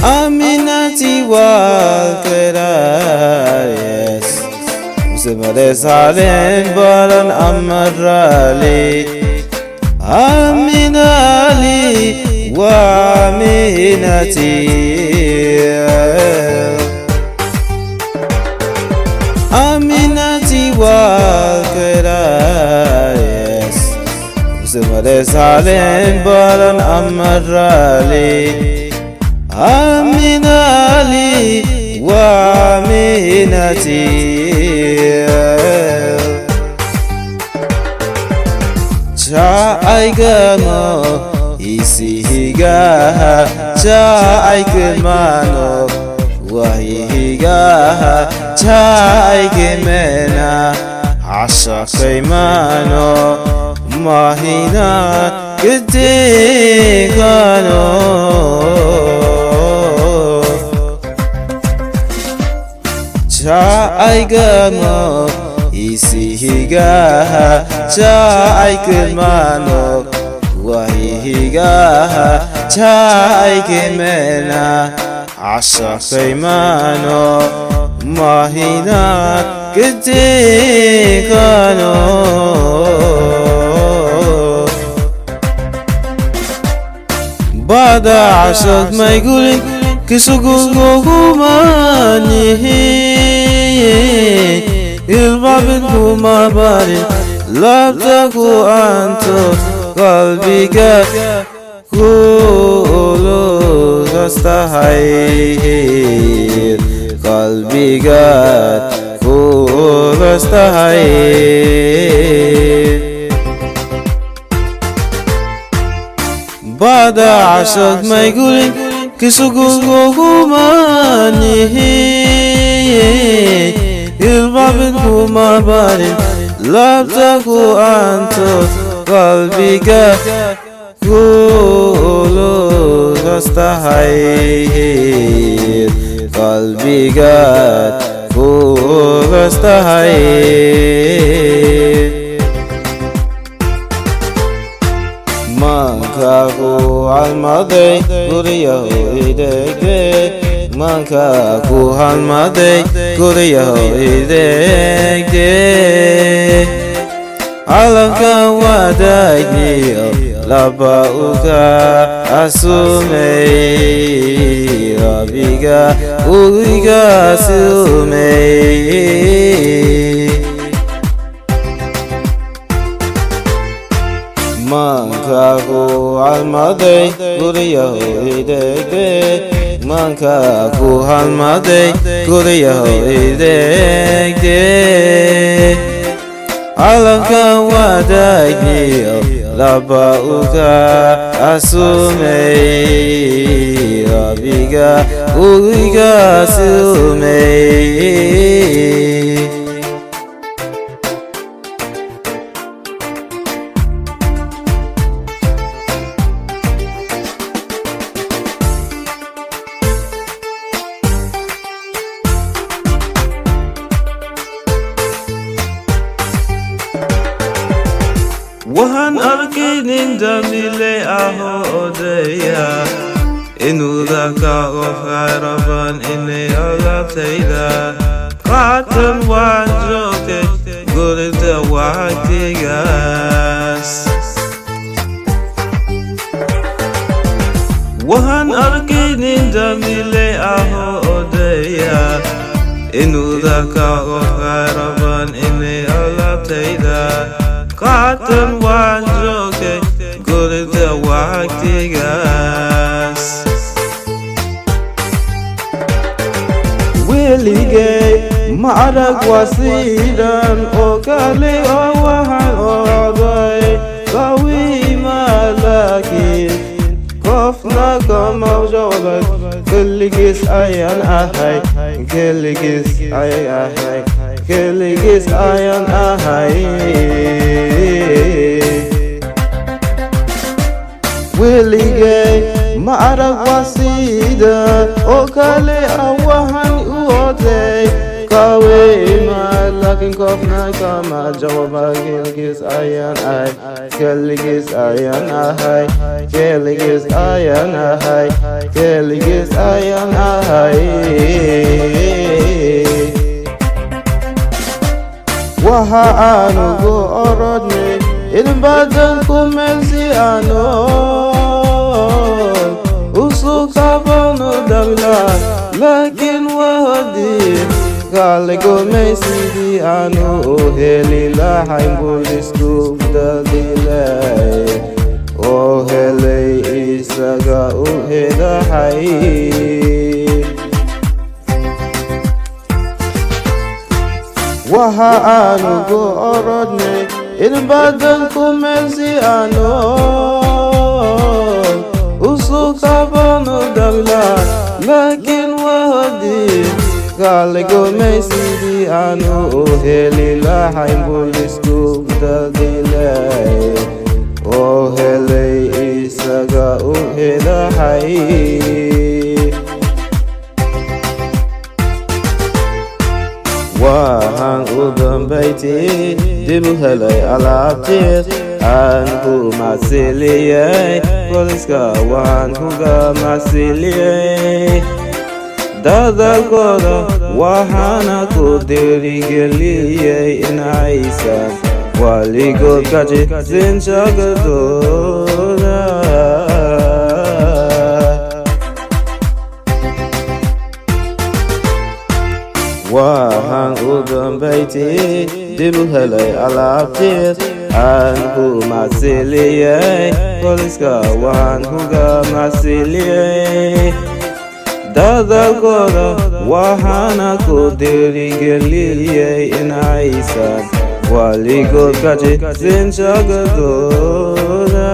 Aminati والكرايس مسمى سالم بارن أمرالي أمينالي وأمينتي أمينتي والكرايس مسمى سالم بارن أمرالي أمينالي وأمينتي Chaigammo isihiga chaigmano wahiga chaigmena ashaqaymano mahina gidegano Chaigammo isihiga chaigmano wahiga chaigmena ashaqaymano mahina gidegano Bada ashaq ma yqulin kisugugumanihi البابكما بارد لابتكو أنتو قلبك كله تستحيل قلبك كله تستحيل بعد عشق ما يقولك كسوكوكوماني البابكما بارد لابتكو أنتو قلبك كله تستحيل قلبك كله تستحيل Mankaku almaday guriyaho idegde Mankaku almaday guriyaho idegde Alabka wadayniyo laba uga asumey Rabbiga uga asumey Mankaku almaday guriyaho idegde Mankaku almaday guriyaho idegde Alabka wadayniyo laba uga asumey Rabbiga uga asumey Waxaan arkaynin damile ahoodaya inuu daka qof raban inay alaabtayda qaatan waan joogtay gurinta waqtigaas Waxaan arkaynin damile ahoodaya inuu daka qof raban inay alaabtayda qaatan waan joogtay gurinta waqtigaas weligay ma arag wasiidan oo kale oo waxaan oday qawiima laakiin qofna kama joogan keligiis ayaan ahay keligiis ayaan ahay weligay ma arag wasiida oo kale waxaan u oday kawe ma laking kof na kama jawaba kiligis ayan ay kiligis ayan ay kiligis ayan ay kiligis ayan ay waha anu go orodne ilbadan kumelsi anon usuka banu dagla lakin wahdi kale go mesidi anu heli la haimbulis kubda dilay o hele isaga uheda hai waha anu go orodne ilbadan kumelsi anon usuka banu dagla lakin wahdi kale go mesidi anu heli la haimbulis kubda dilay o hele isaga uheda hai wahan udam baiti dibu helay alaabtaydii anhu masiliyay koliska wahan huga masiliyay dadalkooda waxaana ku dhiirigeliyay inaysan waligood ka jeclin shaqadooda waxaan u dambayti dib u helay alaabtaydii anhu masiliyay koliska waxaan huga masiliyay dadalkooda waxaana ku dhiirigeliyay inaysan waligood ka jeclin shaqadooda